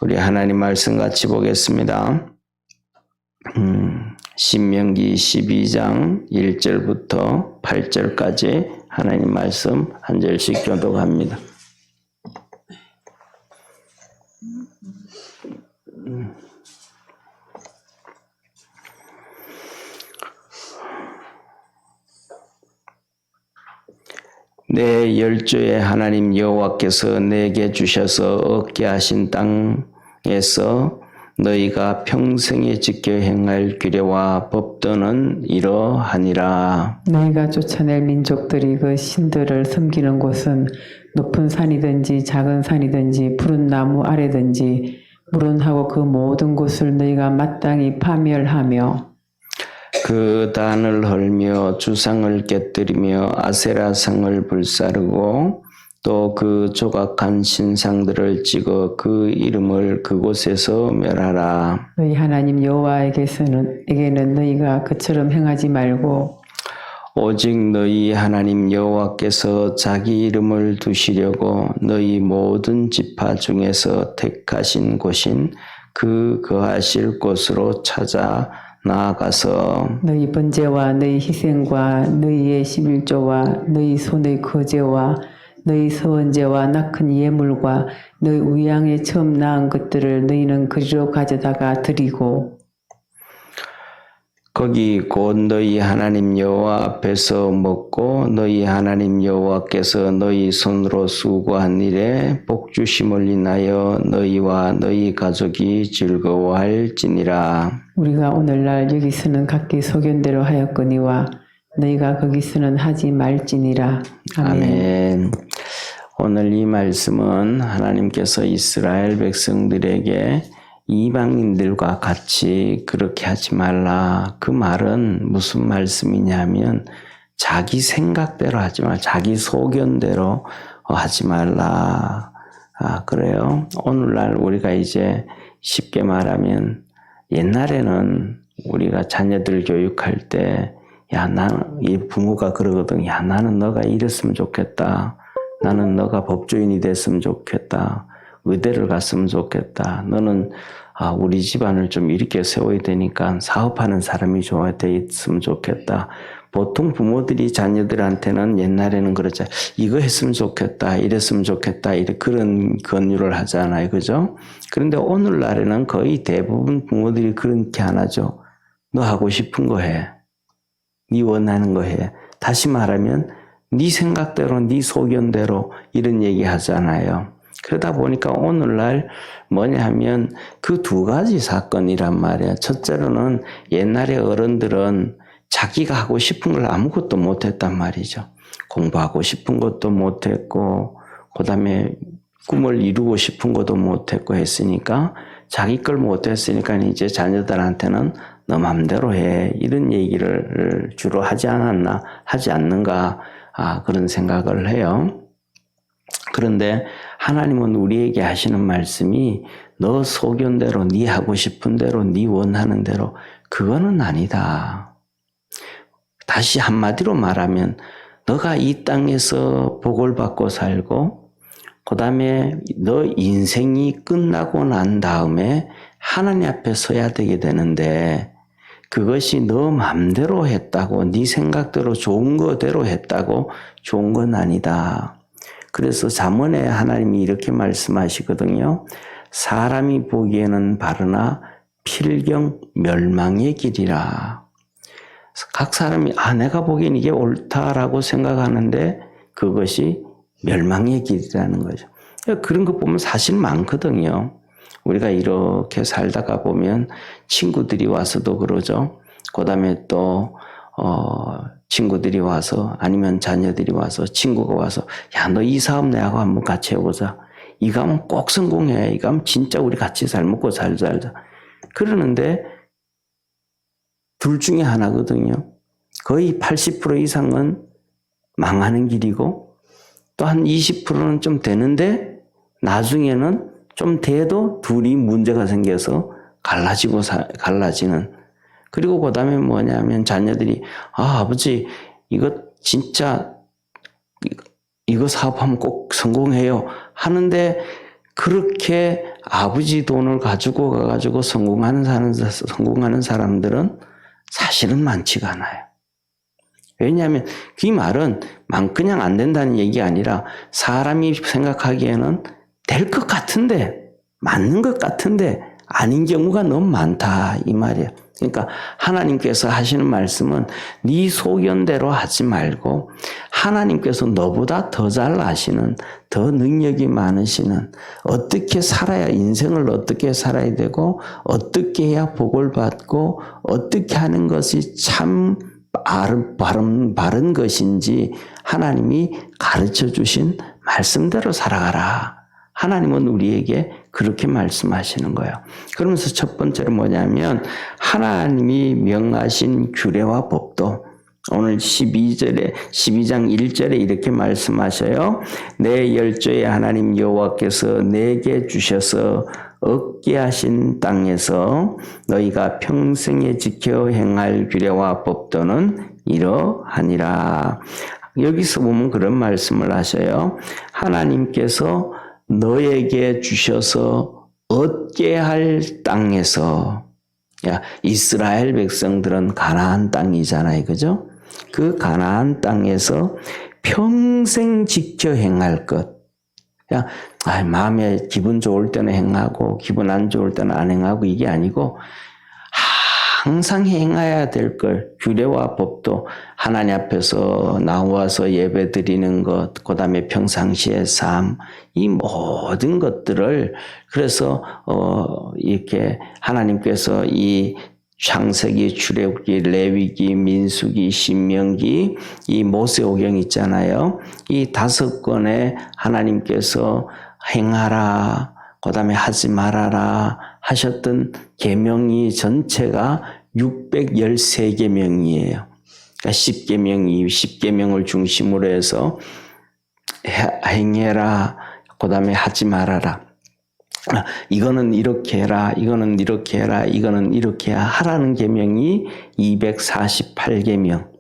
우리 하나님 말씀 같이 보겠습니다. 신명기 12장 1절부터 8절까지 하나님 말씀 한 절씩 교독합니다. 내 열조의 하나님 여호와께서 내게 주셔서 얻게 하신 땅에서 너희가 평생에 지켜 행할 규례와 법도는 이러하니라. 너희가 쫓아낼 민족들이 그 신들을 섬기는 곳은 높은 산이든지 작은 산이든지 푸른 나무 아래든지 물은하고 그 모든 곳을 너희가 마땅히 파멸하며 그 단을 헐며 주상을 깨뜨리며 아세라상을 불사르고 또 그 조각한 신상들을 찍어 그 이름을 그곳에서 멸하라. 너희 하나님 여호와에게는 너희가 그처럼 행하지 말고 오직 너희 하나님 여호와께서 자기 이름을 두시려고 너희 모든 지파 중에서 택하신 곳인 그 거하실 곳으로 찾아 나아가서 너희 번제와 너희 희생과 너희의 11조와 너희 손의 거제와 너희 서원제와 낙한 예물과 너희 우양에 처음 낳은 것들을 너희는 그리로 가져다가 드리고 거기 곧 너희 하나님 여호와 앞에서 먹고 너희 하나님 여호와께서 너희 손으로 수고한 일에 복주심을 인하여 너희와 너희 가족이 즐거워할지니라. 우리가 오늘날 여기서는 각기 소견대로 하였거니와 너희가 거기서는 하지 말지니라. 아멘. 오늘 이 말씀은 하나님께서 이스라엘 백성들에게 이방인들과 같이 그렇게 하지 말라. 그 말은 무슨 말씀이냐면 자기 생각대로 하지 말라. 자기 소견대로 하지 말라. 그래요. 오늘날 우리가 이제 쉽게 말하면 옛날에는 우리가 자녀들 교육할 때 이 부모가 그러거든. 야, 나는 너가 이랬으면 좋겠다. 나는 너가 법조인이 됐으면 좋겠다. 의대를 갔으면 좋겠다. 너는 우리 집안을 좀 일으켜 세워야 되니까 사업하는 사람이 좋아 있으면 좋겠다. 보통 부모들이 자녀들한테는 옛날에는 그러자 이거 했으면 좋겠다. 이랬으면 좋겠다. 그런 권유를 하잖아요. 그죠? 그런데 오늘날에는 거의 대부분 부모들이 그렇게 안 하죠. 너 하고 싶은 거 해. 네 원하는 거 해. 다시 말하면 네 생각대로 네 소견대로 이런 얘기 하잖아요. 그러다 보니까 오늘날 뭐냐 하면 그 두 가지 사건이란 말이야. 첫째로는 옛날에 어른들은 자기가 하고 싶은 걸 아무것도 못했단 말이죠. 공부하고 싶은 것도 못했고 그 다음에 꿈을 이루고 싶은 것도 못했고 했으니까 자기 걸 못했으니까 이제 자녀들한테는 너 맘대로 해. 이런 얘기를 주로 하지 않는가. 그런 생각을 해요. 그런데 하나님은 우리에게 하시는 말씀이 너 소견대로, 네 하고 싶은 대로, 네 원하는 대로 그거는 아니다. 다시 한마디로 말하면 너가 이 땅에서 복을 받고 살고 그 다음에 너 인생이 끝나고 난 다음에 하나님 앞에 서야 되게 되는데 그것이 너 맘대로 했다고 네 생각대로 좋은 거대로 했다고 좋은 건 아니다. 그래서 잠언에 하나님이 이렇게 말씀하시거든요. 사람이 보기에는 바르나 필경 멸망의 길이라. 각 사람이 내가 보기엔 이게 옳다라고 생각하는데 그것이 멸망의 길이라는 거죠. 그런 거 보면 사실 많거든요. 우리가 이렇게 살다가 보면 친구들이 와서도 그러죠. 그 다음에 또 친구들이 와서 아니면 자녀들이 와서 친구가 와서 야, 너 이 사업 내하고 한번 같이 해보자. 이거 하면 꼭 성공해. 이거 하면 진짜 우리 같이 잘 먹고 잘 살자. 그러는데 둘 중에 하나거든요. 거의 80% 이상은 망하는 길이고 또 한 20%는 좀 되는데 나중에는 좀 돼도 둘이 문제가 생겨서 갈라지는. 그리고 그 다음에 뭐냐면 자녀들이 아버지 이거 진짜 이거 사업하면 꼭 성공해요 하는데 그렇게 아버지 돈을 가지고 가가지고 성공하는 사람들은 사실은 많지가 않아요. 왜냐하면 그 말은 그냥 안 된다는 얘기가 아니라 사람이 생각하기에는 될 것 같은데, 맞는 것 같은데 아닌 경우가 너무 많다 이 말이에요. 그러니까 하나님께서 하시는 말씀은 네 소견대로 하지 말고 하나님께서 너보다 더 잘 아시는, 더 능력이 많으시는, 어떻게 살아야, 인생을 어떻게 살아야 되고 어떻게 해야 복을 받고 어떻게 하는 것이 참 바른 것인지 하나님이 가르쳐 주신 말씀대로 살아가라. 하나님은 우리에게 그렇게 말씀하시는 거예요. 그러면서 첫 번째로 뭐냐면 하나님이 명하신 규례와 법도 오늘 12장 1절에 이렇게 말씀하셔요. 내 열조의 하나님 여호와께서 내게 주셔서 얻게 하신 땅에서 너희가 평생에 지켜 행할 규례와 법도는 이러하니라. 여기서 보면 그런 말씀을 하셔요. 하나님께서 너에게 주셔서 얻게 할 땅에서, 이스라엘 백성들은 가나안 땅이잖아요. 그죠? 그 가나안 땅에서 평생 지켜 행할 것. 마음에 기분 좋을 때는 행하고 기분 안 좋을 때는 안 행하고 이게 아니고 항상 행해야 될 걸, 규례와 법도 하나님 앞에서 나와서 예배 드리는 것, 그 다음에 평상시의 삶, 이 모든 것들을 그래서 이렇게 하나님께서 이 창세기, 출애굽기, 레위기, 민수기, 신명기, 이 모세오경 있잖아요. 이 5권에 하나님께서 행하라, 그 다음에 하지 말아라 하셨던 계명이 전체가 613계명이에요. 그러니까 10계명을 중심으로 해서 행해라, 그 다음에 하지 말아라. 이거는 이렇게 해라, 이거는 이렇게 해라, 이거는 이렇게 하라는 계명이 248계명.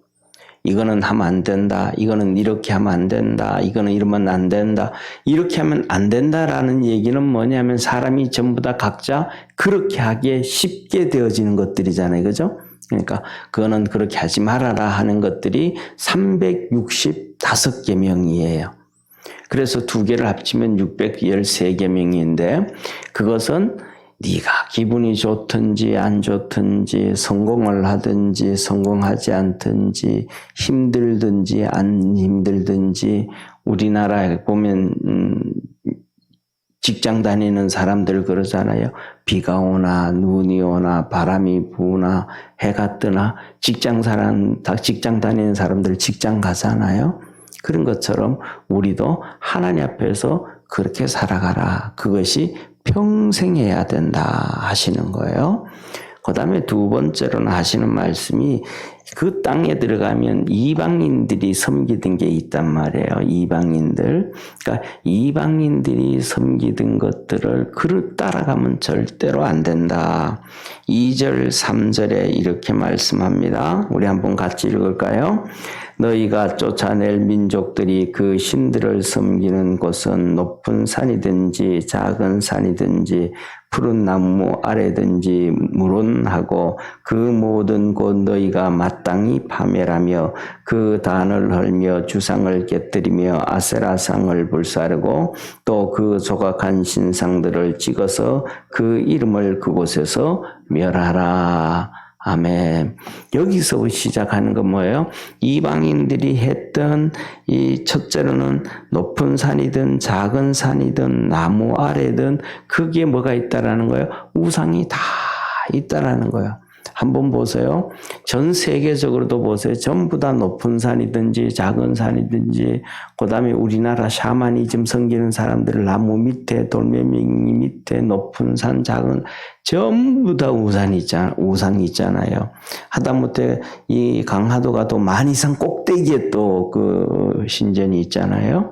이거는 하면 안 된다, 이거는 이렇게 하면 안 된다, 이거는 이러면 안 된다. 이렇게 하면 안 된다라는 얘기는 뭐냐면 사람이 전부 다 각자 그렇게 하기에 쉽게 되어지는 것들이잖아요. 그죠? 그러니까 그거는 그렇게 하지 말아라 하는 것들이 365계명이에요. 그래서 2개를 합치면 613계명인데 그것은 네가 기분이 좋든지 안 좋든지 성공을 하든지 성공하지 않든지 힘들든지 안 힘들든지 우리나라에 보면 직장 다니는 사람들 그러잖아요. 비가 오나 눈이 오나 바람이 부나 해가 뜨나 직장 다니는 사람들 직장 가잖아요. 그런 것처럼 우리도 하나님 앞에서 그렇게 살아가라. 그것이 평생 해야 된다 하시는 거예요. 그 다음에 2번째로는 하시는 말씀이 그 땅에 들어가면 이방인들이 섬기던 게 있단 말이에요. 이방인들. 그러니까 이방인들이 섬기던 것들을 그릇 따라가면 절대로 안 된다. 2절, 3절에 이렇게 말씀합니다. 우리 한번 같이 읽을까요? 너희가 쫓아낼 민족들이 그 신들을 섬기는 곳은 높은 산이든지 작은 산이든지 푸른 나무 아래든지 무론하고 그 모든 곳 너희가 마땅히 파멸하며 그 단을 헐며 주상을 깨뜨리며 아세라상을 불사르고 또 그 조각한 신상들을 찍어서 그 이름을 그곳에서 멸하라. 아멘. 여기서 시작하는 건 뭐예요? 이방인들이 했던 이 첫째로는 높은 산이든 작은 산이든 나무 아래든 거기에 뭐가 있다라는 거예요? 우상이 다 있다라는 거예요. 한번 보세요. 전 세계적으로도 보세요. 전부 다 높은 산이든지 작은 산이든지 그 다음에 우리나라 샤머니즘 섬기는 사람들 나무 밑에 돌멩이 밑에 높은 산 작은 전부 다 우상이 있잖아요. 하다못해 이 강화도가 또 만이산 꼭대기에 또 그 신전이 있잖아요.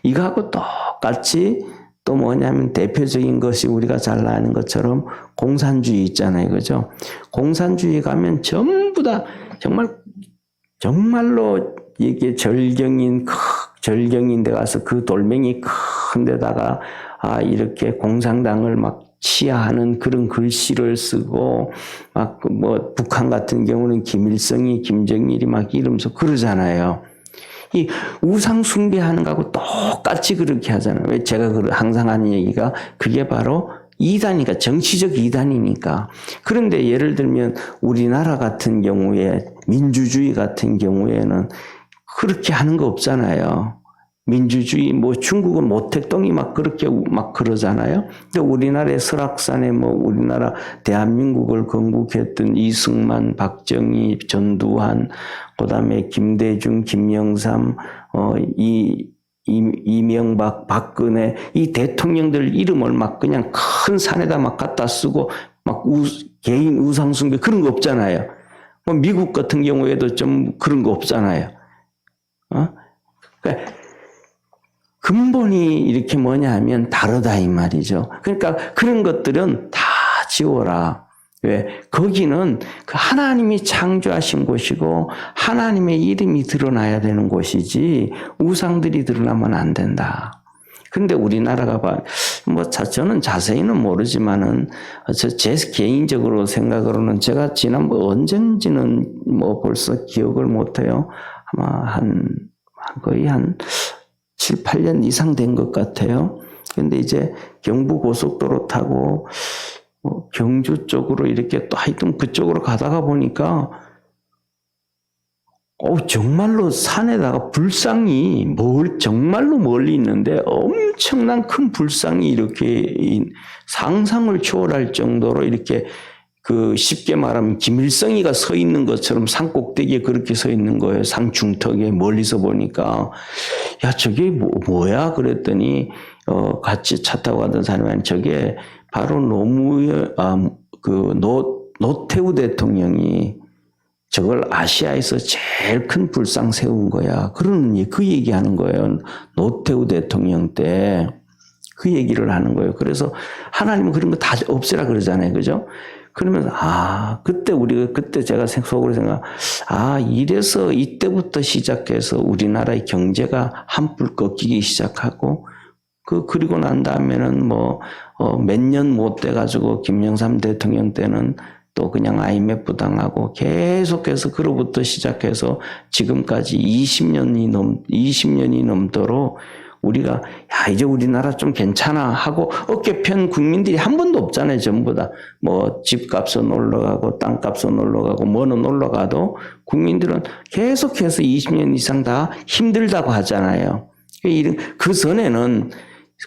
이거하고 똑같이 또 뭐냐면 대표적인 것이 우리가 잘 아는 것처럼 공산주의 있잖아요. 그죠? 공산주의 가면 전부 다 정말로 이게 절경인 데 가서 그 돌멩이 큰 데다가 이렇게 공산당을 막 치하하는 그런 글씨를 쓰고 막 뭐 북한 같은 경우는 김일성이 김정일이 막 이러면서 그러잖아요. 이 우상 숭배하는 거하고 똑같이 그렇게 하잖아요. 왜 제가 항상 하는 얘기가 그게 바로 이단이니까, 정치적 이단이니까. 그런데 예를 들면 우리나라 같은 경우에, 민주주의 같은 경우에는 그렇게 하는 거 없잖아요. 민주주의, 뭐 중국은 모택동이 막 그렇게 막 그러잖아요. 근데 우리나라의 설악산에 뭐 우리나라 대한민국을 건국했던 이승만, 박정희, 전두환, 그다음에 김대중, 김영삼, 이명박, 박근혜, 이 대통령들 이름을 막 그냥 큰 산에다 막 갖다 쓰고 막 개인 우상숭배 그런 거 없잖아요. 뭐 미국 같은 경우에도 좀 그런 거 없잖아요. 그러니까 근본이 이렇게 뭐냐 하면 다르다 이 말이죠. 그러니까 그런 것들은 다 지워라. 왜? 거기는 그 하나님이 창조하신 곳이고 하나님의 이름이 드러나야 되는 곳이지 우상들이 드러나면 안 된다. 근데 우리나라가 저는 자세히는 모르지만은 제 개인적으로 생각으로는 제가 지난번 언젠지는 뭐 벌써 기억을 못해요. 아마 거의 한 7, 8년 이상 된 것 같아요. 근데 이제 경부고속도로 타고 경주 쪽으로 이렇게 또 하여튼 그쪽으로 가다가 보니까 정말로 산에다가 불상이 정말로 멀리 있는데 엄청난 큰 불상이 이렇게 상상을 초월할 정도로 이렇게 쉽게 말하면 김일성이가 서 있는 것처럼 산 꼭대기에 그렇게 서 있는 거예요. 산 중턱에 멀리서 보니까 야 저게 뭐야 그랬더니 같이 차 타고 가던 사람이 저게 바로 노태우 대통령이 저걸 아시아에서 제일 큰 불상 세운 거야. 그 얘기하는 거예요. 노태우 대통령 때 그 얘기를 하는 거예요. 그래서 하나님은 그런 거 다 없애라 그러잖아요. 그죠? 그러면 그때 제가 속으로 이래서 이때부터 시작해서 우리나라의 경제가 한풀 꺾이기 시작하고 그리고 난 다음에는 몇 년 못 돼가지고 김영삼 대통령 때는 또 그냥 IMF 당하고 계속해서 그로부터 시작해서 지금까지 20년이 넘도록 우리가 이제 우리나라 좀 괜찮아 하고 어깨 편 국민들이 한 번도 없잖아요. 전부 다 집값은 올라가고 땅값은 올라가고 뭐는 올라가도 국민들은 계속해서 20년 이상 다 힘들다고 하잖아요. 그 전에는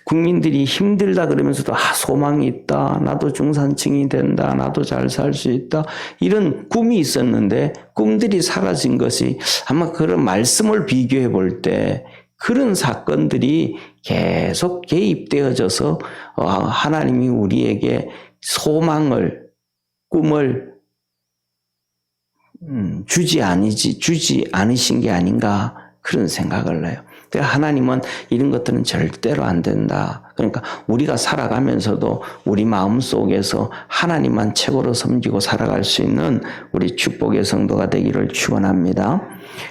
국민들이 힘들다 그러면서도 소망이 있다. 나도 중산층이 된다. 나도 잘 살 수 있다. 이런 꿈이 있었는데 꿈들이 사라진 것이 아마 그런 말씀을 비교해 볼 때 그런 사건들이 계속 개입되어져서 하나님이 우리에게 소망을, 꿈을 주지 않으신 게 아닌가 그런 생각을 해요. 하나님은 이런 것들은 절대로 안 된다. 그러니까 우리가 살아가면서도 우리 마음속에서 하나님만 최고로 섬기고 살아갈 수 있는 우리 축복의 성도가 되기를 축원합니다.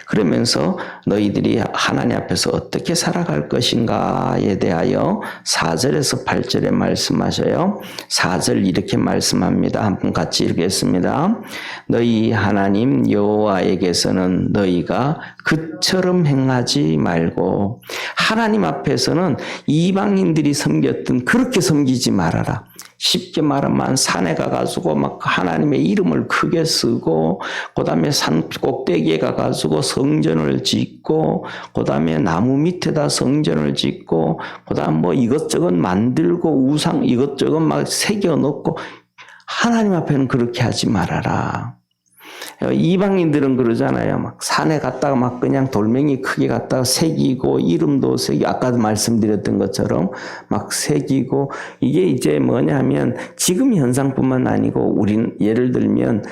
그러면서 너희들이 하나님 앞에서 어떻게 살아갈 것인가에 대하여 4절에서 8절에 말씀하셔요. 4절 이렇게 말씀합니다. 한번 같이 읽겠습니다. 너희 하나님 여호와에게서는 너희가 그처럼 행하지 말고 하나님 앞에서는 이방인들이 섬겼던 그렇게 섬기지 말아라. 쉽게 말하면 산에 가가지고 막 하나님의 이름을 크게 쓰고 그 다음에 산 꼭대기에 가가지고 성전을 짓고 그 다음에 나무 밑에다 성전을 짓고 그 다음 이것저것 만들고 우상 이것저것 막 새겨놓고 하나님 앞에는 그렇게 하지 말아라. 이방인들은 그러잖아요. 막 산에 갔다가 막 그냥 돌멩이 크게 갔다가 새기고 이름도 새기고 아까도 말씀드렸던 것처럼 막 새기고 이게 이제 뭐냐면 지금 현상뿐만 아니고 우린 예를 들면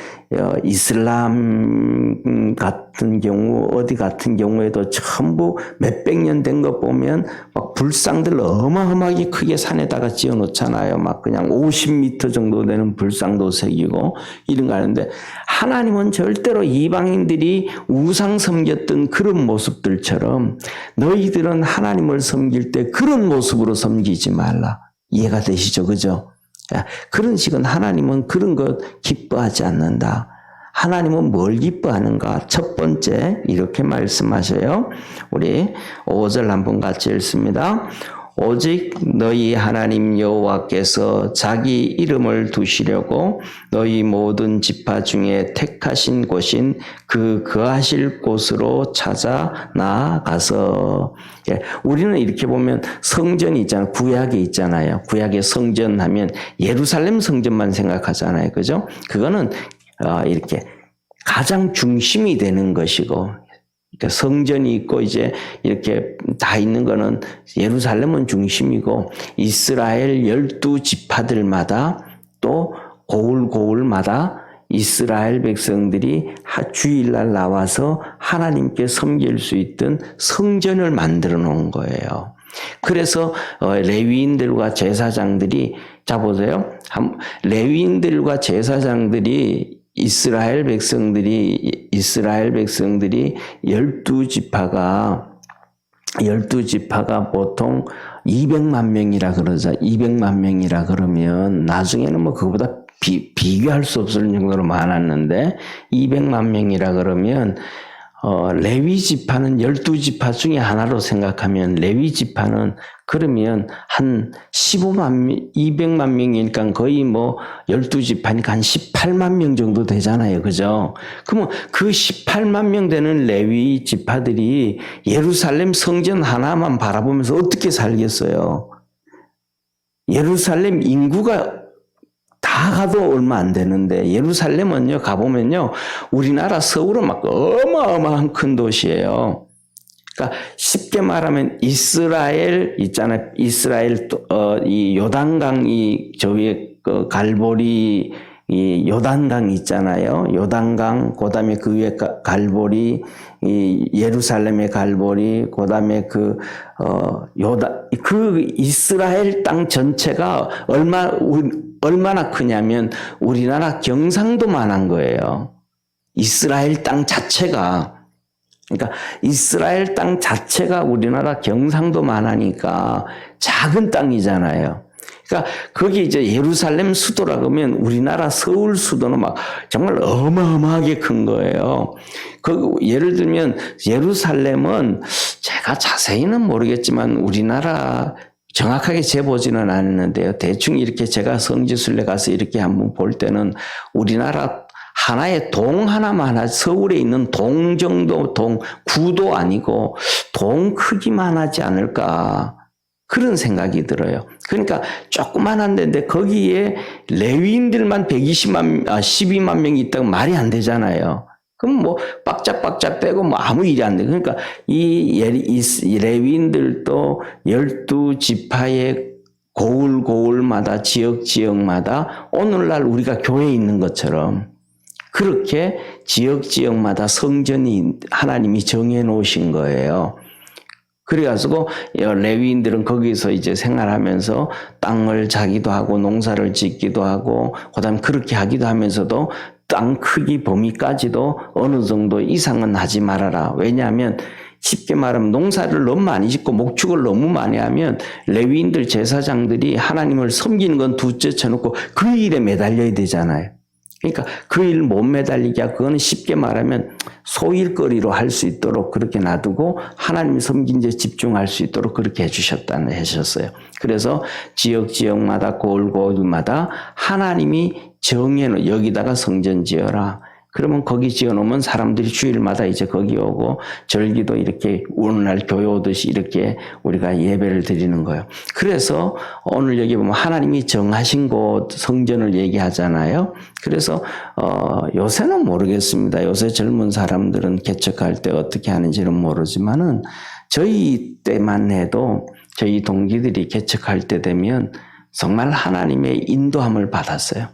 이슬람 같은 경우, 어디 같은 경우에도 전부 몇백 년 된 거 보면 막 불상들 어마어마하게 크게 산에다가 지어 놓잖아요. 막 그냥 50m 정도 되는 불상도 새기고 이런 거 하는데, 하나님은 절대로 이방인들이 우상 섬겼던 그런 모습들처럼 너희들은 하나님을 섬길 때 그런 모습으로 섬기지 말라. 이해가 되시죠? 그죠? 그런 식은 하나님은 그런 것 기뻐하지 않는다. 하나님은 뭘 기뻐하는가? 첫 번째 이렇게 말씀하셔요. 우리 5절 한번 같이 읽습니다. 오직 너희 하나님 여호와께서 자기 이름을 두시려고 너희 모든 지파 중에 택하신 곳인 그 거하실 곳으로 찾아 나아가서. 우리는 이렇게 보면 성전이 있잖아요. 구약에 있잖아요. 구약의 성전 하면 예루살렘 성전만 생각하잖아요. 그죠? 그거는 이렇게 가장 중심이 되는 것이고, 그러니까 성전이 있고 이제 이렇게 다 있는 거는 예루살렘은 중심이고, 이스라엘 12지파들마다 또 고을고을마다 이스라엘 백성들이 주일날 나와서 하나님께 섬길 수 있던 성전을 만들어 놓은 거예요. 그래서 레위인들과 제사장들이, 자 보세요. 레위인들과 제사장들이 이스라엘 백성들이 12지파가 보통 200만 명이라 그러자. 200만 명이라 그러면 나중에는 뭐 그거보다 비교할 수 없을 정도로 많았는데, 200만 명이라 그러면 레위 지파는 12지파 중에 하나로 생각하면, 레위 지파는 그러면 한 200만 명이니까 거의 뭐 12지파니까 한 18만 명 정도 되잖아요. 그죠? 그러면 그 18만 명 되는 레위 지파들이 예루살렘 성전 하나만 바라보면서 어떻게 살겠어요? 예루살렘 인구가 다 가도 얼마 안 되는데, 예루살렘은요, 가보면요, 우리나라 서울은 막 어마어마한 큰 도시예요. 그러니까 쉽게 말하면 이스라엘 있잖아요. 이스라엘 이 요단강 저 위에 그 갈보리 이 요단강 있잖아요. 요단강, 그다음에 그 위에 갈보리, 이 예루살렘의 갈보리, 그다음에 그 이스라엘 땅 전체가 얼마나 크냐면 우리나라 경상도만한 거예요. 이스라엘 땅 자체가. 그러니까 이스라엘 땅 자체가 우리나라 경상도만하니까 작은 땅이잖아요. 그러니까 거기 이제 예루살렘 수도라 그러면 우리나라 서울 수도는 막 정말 어마어마하게 큰 거예요. 예를 들면 예루살렘은 제가 자세히는 모르겠지만 우리나라 정확하게 재보지는 않았는데요. 대충 이렇게 제가 성지순례 가서 이렇게 한번 볼 때는 우리나라 하나의 동 하나만 서울에 있는 동 정도, 구도 아니고 동 크기만 하지 않을까, 그런 생각이 들어요. 그러니까 조그만한 데인데 거기에 레위인들만 12만 명이 있다고 말이 안 되잖아요. 그럼 뭐 빡짝빡짝 떼고 뭐 아무 일이 안 돼. 그러니까 이 레위인들도 12지파의 고을마다 지역마다 오늘날 우리가 교회에 있는 것처럼 그렇게 지역마다 성전이 하나님이 정해 놓으신 거예요. 그래가지고 레위인들은 거기서 이제 생활하면서 땅을 자기도 하고 농사를 짓기도 하고 그다음에 그렇게 하기도 하면서도 땅 크기 범위까지도 어느 정도 이상은 하지 말아라. 왜냐하면 쉽게 말하면 농사를 너무 많이 짓고 목축을 너무 많이 하면 레위인들 제사장들이 하나님을 섬기는 건 둘째 쳐놓고 그 일에 매달려야 되잖아요. 그러니까 그 일 못 매달리게, 그거는 쉽게 말하면 소일거리로 할 수 있도록 그렇게 놔두고 하나님 섬긴 데 집중할 수 있도록 그렇게 해주셨다는 하셨어요. 그래서 지역마다 고을마다 하나님이 정해놓은 여기다가 성전 지어라. 그러면 거기 지어놓으면 사람들이 주일마다 이제 거기 오고 절기도 이렇게 오늘날 교회 오듯이 이렇게 우리가 예배를 드리는 거예요. 그래서 오늘 여기 보면 하나님이 정하신 곳 성전을 얘기하잖아요. 그래서 요새는 모르겠습니다. 요새 젊은 사람들은 개척할 때 어떻게 하는지는 모르지만은 저희 때만 해도 저희 동기들이 개척할 때 되면 정말 하나님의 인도함을 받았어요.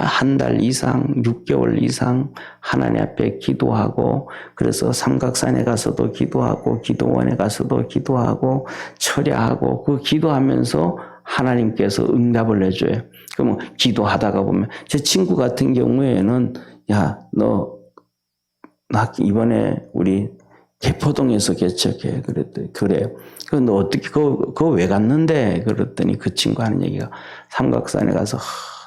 한 달 이상, 6개월 이상 하나님 앞에 기도하고, 그래서 삼각산에 가서도 기도하고, 기도원에 가서도 기도하고, 철야하고, 그 기도하면서 하나님께서 응답을 해줘요. 그러면 기도하다가 보면, 제 친구 같은 경우에는, 야, 나 이번에 우리 개포동에서 개척해. 그랬더니, 그래요. 너 어떻게, 그거 왜 갔는데? 그랬더니 그 친구 하는 얘기가 삼각산에 가서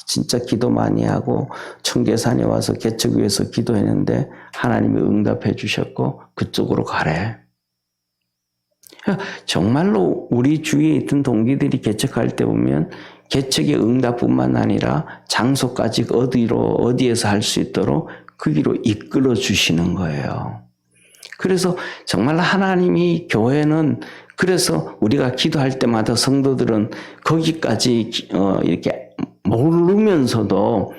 진짜 기도 많이 하고 청계산에 와서 개척 위해서 기도했는데 하나님이 응답해 주셨고 그쪽으로 가래. 정말로 우리 주위에 있던 동기들이 개척할 때 보면 개척의 응답뿐만 아니라 장소까지 어디에서 할 수 있도록 그 길로 이끌어 주시는 거예요. 그래서 정말 하나님이 교회는 그래서 우리가 기도할 때마다 성도들은 거기까지 이렇게 모르면서도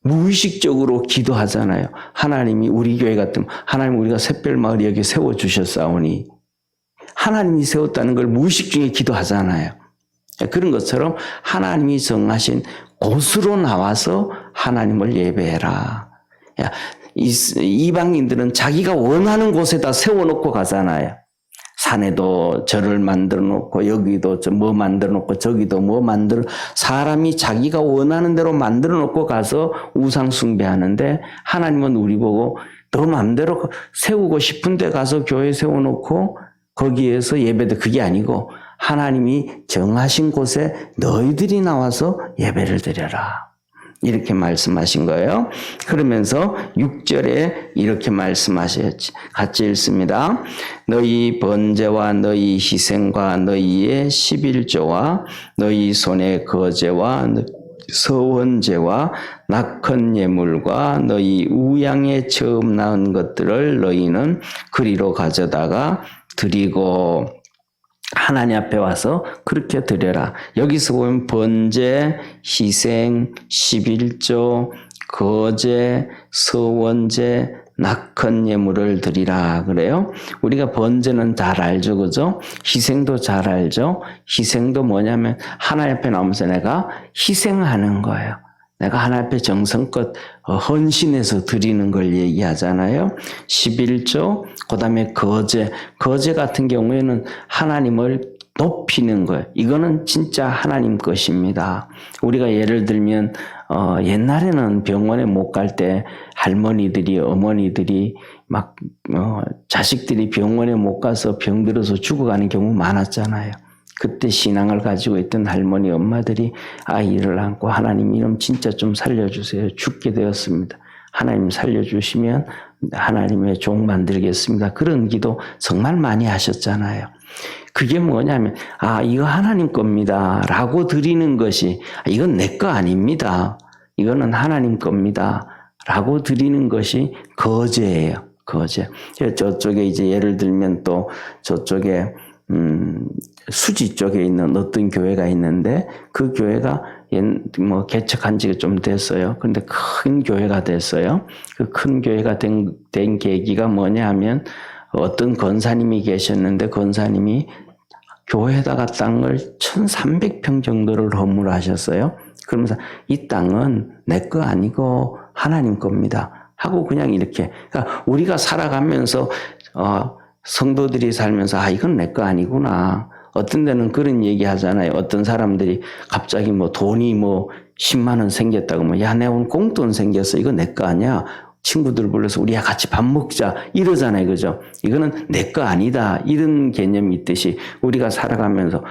무의식적으로 기도하잖아요. 하나님이 우리 교회 같으면 하나님 우리가 샛별마을 여기 세워주셨사오니 하나님이 세웠다는 걸 무의식 중에 기도하잖아요. 그런 것처럼 하나님이 정하신 곳으로 나와서 하나님을 예배해라. 이방인들은 자기가 원하는 곳에다 세워놓고 가잖아요. 산에도 절을 만들어 놓고 여기도 뭐 만들어 놓고 저기도 뭐 사람이 자기가 원하는 대로 만들어 놓고 가서 우상 숭배하는데 하나님은 우리 보고 너 마음대로 세우고 싶은 데 가서 교회 세워놓고 거기에서 예배도 그게 아니고 하나님이 정하신 곳에 너희들이 나와서 예배를 드려라. 이렇게 말씀하신 거예요. 그러면서 6절에 이렇게 말씀하셨지. 같이 읽습니다. 너희 번제와 너희 희생과 너희의 11조와 너희 손의 거제와 서원제와 낙헌 예물과 너희 우양에 처음 낳은 것들을 너희는 그리로 가져다가 드리고 하나님 앞에 와서 그렇게 드려라. 여기서 보면 번제, 희생, 11조, 거제, 서원제, 낙헌 예물을 드리라 그래요. 우리가 번제는 잘 알죠, 그죠? 희생도 잘 알죠. 희생도 뭐냐면 하나님 앞에 나오면서 내가 희생하는 거예요. 내가 하나님 앞에 정성껏 헌신해서 드리는 걸 얘기하잖아요. 11조, 그 다음에 거제 같은 경우에는 하나님을 높이는 거예요. 이거는 진짜 하나님 것입니다. 우리가 예를 들면 옛날에는 병원에 못 갈 때 할머니들이 어머니들이 막 자식들이 병원에 못 가서 병들어서 죽어가는 경우 많았잖아요. 그때 신앙을 가지고 있던 할머니 엄마들이 아이를 안고 하나님 이놈 진짜 좀 살려주세요. 죽게 되었습니다. 하나님 살려주시면 하나님의 종 만들겠습니다. 그런 기도 정말 많이 하셨잖아요. 그게 뭐냐면 이거 하나님 겁니다 라고 드리는 것이 이건 내 거 아닙니다. 이거는 하나님 겁니다 라고 드리는 것이 거제예요. 거제. 저쪽에 이제 예를 들면 또 저쪽에 수지 쪽에 있는 어떤 교회가 있는데 그 교회가 개척한 지가 좀 됐어요. 근데 큰 교회가 됐어요. 그 큰 교회가 된 계기가 뭐냐 하면 어떤 권사님이 계셨는데 권사님이 교회에다가 땅을 1,300평 정도를 허물하셨어요. 그러면서 이 땅은 내 거 아니고 하나님 겁니다 하고 그냥 이렇게. 그러니까 우리가 살아가면서 성도들이 살면서 이건 내 거 아니구나. 어떤 데는 그런 얘기 하잖아요. 어떤 사람들이 갑자기 돈이 10만 원 생겼다고 야, 내 오늘 공돈 생겼어. 이거 내 거 아니야. 친구들 불러서 우리 같이 밥 먹자. 이러잖아요. 그죠? 이거는 내 거 아니다. 이런 개념이 있듯이 우리가 살아가면서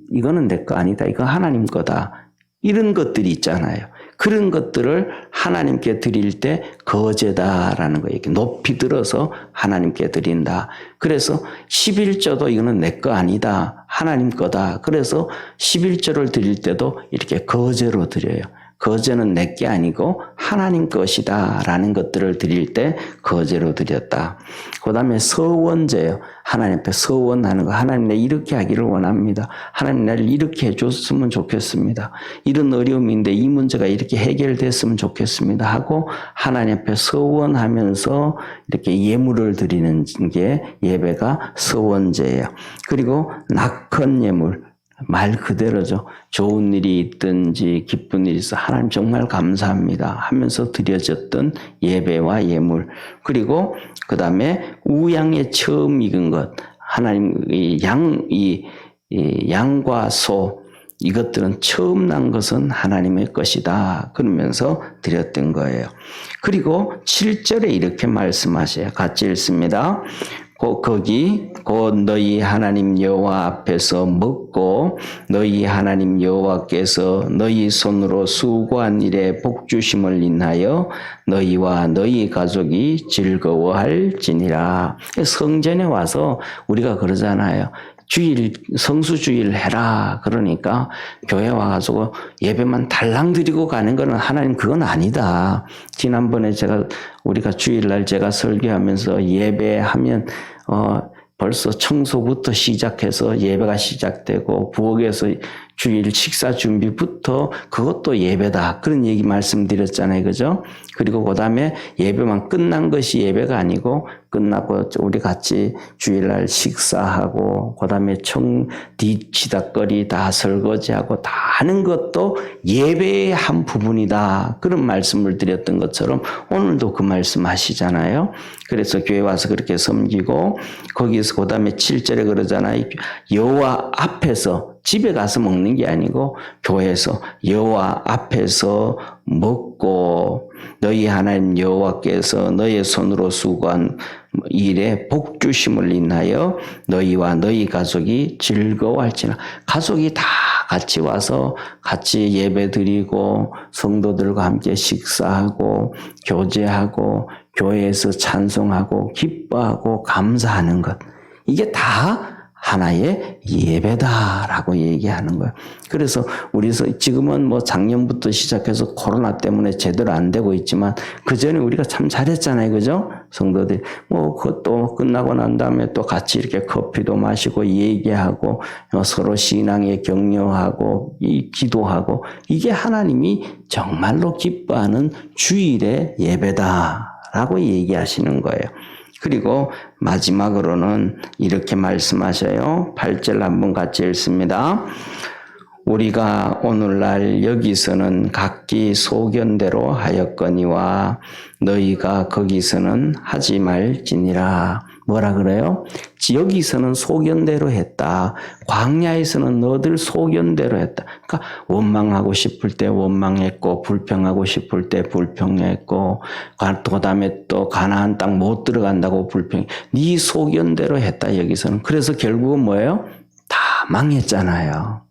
이거는 내 거 아니다. 이거 하나님 거다. 이런 것들이 있잖아요. 그런 것들을 하나님께 드릴 때 거제다라는 거 이렇게 높이 들어서 하나님께 드린다. 그래서 11조도 이거는 내 거 아니다. 하나님 거다. 그래서 11조를 드릴 때도 이렇게 거제로 드려요. 거제는 내 게 아니고 하나님 것이다 라는 것들을 드릴 때 거제로 드렸다. 그 다음에 서원제요. 하나님 앞에 서원하는 거. 하나님 내 이렇게 하기를 원합니다. 하나님 나를 이렇게 해줬으면 좋겠습니다. 이런 어려움인데 이 문제가 이렇게 해결됐으면 좋겠습니다 하고 하나님 앞에 서원하면서 이렇게 예물을 드리는 게 예배가 서원제예요. 그리고 낙헌 예물. 말 그대로죠. 좋은 일이 있든지 기쁜 일이 있어 하나님 정말 감사합니다 하면서 드려졌던 예배와 예물. 그리고 그 다음에 우양에 처음 익은 것. 하나님 이 양과 소 이것들은 처음 난 것은 하나님의 것이다. 그러면서 드렸던 거예요. 그리고 7절에 이렇게 말씀하셔요. 같이 읽습니다. 거기 곧 너희 하나님 여호와 앞에서 먹고 너희 하나님 여호와께서 너희 손으로 수고한 일에 복 주심을 인하여 너희와 너희 가족이 즐거워할지니라. 성전에 와서 우리가 그러잖아요. 성수주일 해라. 그러니까 교회 와가지고 예배만 달랑 드리고 가는 거는 하나님 그건 아니다. 지난번에 우리가 주일날 제가 설교하면서 예배하면 벌써 청소부터 시작해서 예배가 시작되고 부엌에서 주일 식사 준비부터 그것도 예배다. 그런 얘기 말씀드렸잖아요. 그죠? 그리고 그 다음에 예배만 끝난 것이 예배가 아니고 끝나고 우리 같이 주일날 식사하고 그 다음에 뒤치다거리 다 설거지하고 다 하는 것도 예배의 한 부분이다. 그런 말씀을 드렸던 것처럼 오늘도 그 말씀 하시잖아요. 그래서 교회 와서 그렇게 섬기고 거기서 그 다음에 7절에 그러잖아요. 여호와 앞에서 집에 가서 먹는 게 아니고 교회에서 여호와 앞에서 먹고 너희 하나님 여호와께서 너희 손으로 수고한 일에 복 주심을 인하여 너희와 너희 가족이 즐거워할지나. 가족이 다 같이 와서 같이 예배 드리고 성도들과 함께 식사하고 교제하고 교회에서 찬송하고 기뻐하고 감사하는 것. 이게 다 하나의 예배다라고 얘기하는 거예요. 그래서 우리 지금은 뭐 작년부터 시작해서 코로나 때문에 제대로 안 되고 있지만 그 전에 우리가 참 잘했잖아요. 그죠? 성도들이 뭐 그것도 끝나고 난 다음에 또 같이 이렇게 커피도 마시고 얘기하고 서로 신앙에 격려하고 기도하고 이게 하나님이 정말로 기뻐하는 주일의 예배다라고 얘기하시는 거예요. 그리고 마지막으로는 이렇게 말씀하셔요. 8절 한번 같이 읽습니다. 우리가 오늘날 여기서는 각기 소견대로 하였거니와 너희가 거기서는 하지 말지니라. 뭐라 그래요? 여기서는 소견대로 했다. 광야에서는 너들 소견대로 했다. 그러니까 원망하고 싶을 때 원망했고 불평하고 싶을 때 불평했고 그 다음에 또 가나안 땅 못 들어간다고 불평해. 네 소견대로 했다 여기서는. 그래서 결국은 뭐예요? 다 망했잖아요.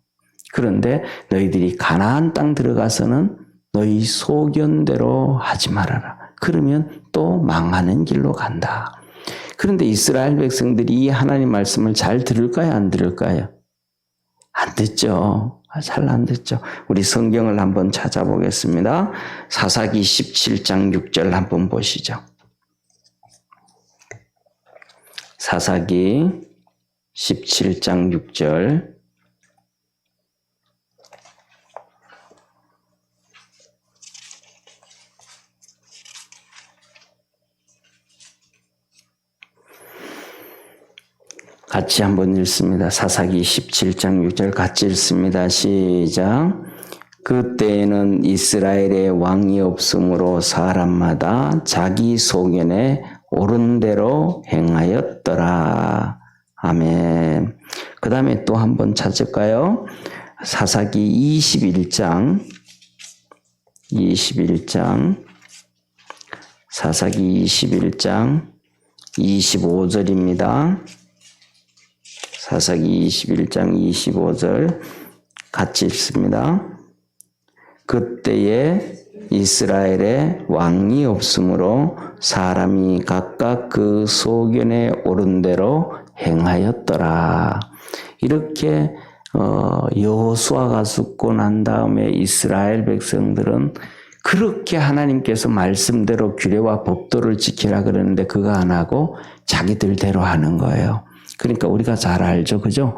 그런데 너희들이 가나안 땅 들어가서는 너희 소견대로 하지 말아라. 그러면 또 망하는 길로 간다. 그런데 이스라엘 백성들이 이 하나님 말씀을 잘 들을까요? 안 들을까요? 안 듣죠. 잘 안 듣죠. 우리 성경을 한번 찾아보겠습니다. 사사기 17장 6절 한번 보시죠. 사사기 17장 6절. 같이 한번 읽습니다. 사사기 17장 6절 같이 읽습니다. 시작. 그때에는 이스라엘의 왕이 없으므로 사람마다 자기 소견에 옳은 대로 행하였더라. 아멘. 그 다음에 또 한번 찾을까요? 사사기 21장 사사기 21장 25절입니다. 사사기 21장 25절 같이 읽습니다. 그때에 이스라엘에 왕이 없으므로 사람이 각각 그 소견에 옳은 대로 행하였더라. 이렇게 여호수아가 죽고 난 다음에 이스라엘 백성들은 그렇게 하나님께서 말씀대로 규례와 법도를 지키라 그러는데 그거 안 하고 자기들대로 하는 거예요. 그러니까 우리가 잘 알죠. 그죠?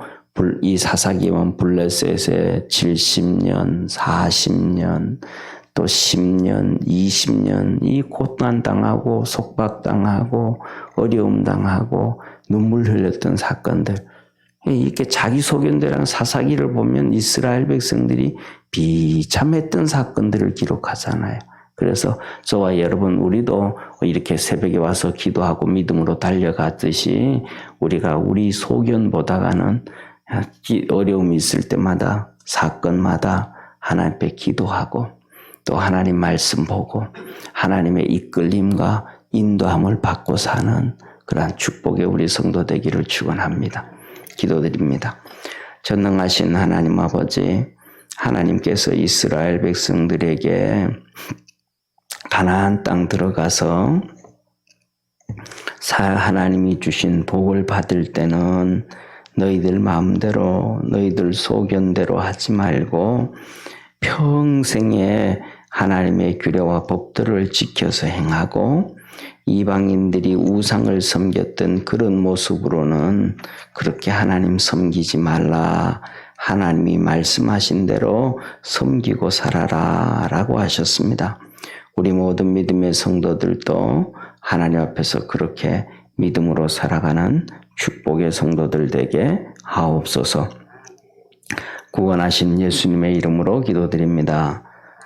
이 사사기만 블레셋에 70년, 40년, 또 10년, 20년 이 고난 당하고 속박 당하고 어려움 당하고 눈물 흘렸던 사건들. 이렇게 자기 소견대랑 사사기를 보면 이스라엘 백성들이 비참했던 사건들을 기록하잖아요. 그래서 저와 여러분 우리도 이렇게 새벽에 와서 기도하고 믿음으로 달려갔듯이 우리가 우리 소견보다가는 어려움이 있을 때마다 사건마다 하나님 앞에 기도하고 또 하나님 말씀 보고 하나님의 이끌림과 인도함을 받고 사는 그러한 축복의 우리 성도 되기를 축원합니다. 기도드립니다. 전능하신 하나님 아버지, 하나님께서 이스라엘 백성들에게 가나안 땅 들어가서 하나님이 주신 복을 받을 때는 너희들 마음대로 너희들 소견대로 하지 말고 평생에 하나님의 규례와 법들을 지켜서 행하고 이방인들이 우상을 섬겼던 그런 모습으로는 그렇게 하나님 섬기지 말라. 하나님이 말씀하신 대로 섬기고 살아라 라고 하셨습니다. 우리 모든 믿음의 성도들도 하나님 앞에서 그렇게 믿음으로 살아가는 축복의 성도들 되게 하옵소서. 구원하신 예수님의 이름으로 기도드립니다.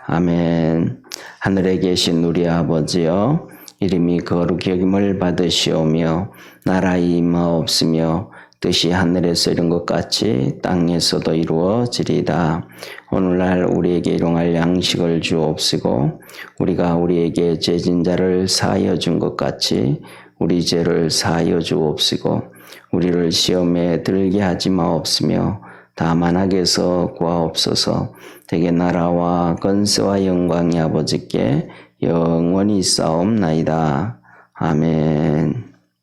아멘. 하늘에 계신 우리 아버지여, 이름이 거룩히 여김을 받으시오며 나라의 임하옵시며 뜻이 하늘에서 이룬 것 같이 땅에서도 이루어지리이다. 오늘날 우리에게 일용할 양식을 주옵시고 우리가 우리에게 죄진 자를 사하여 준 것 같이 우리 죄를 사하여 주옵시고 우리를 시험에 들게 하지 마옵시며 다만 악에서 구하옵소서. 대개 나라와 권세와 영광이 아버지께 영원히 있사옵나이다. 아멘.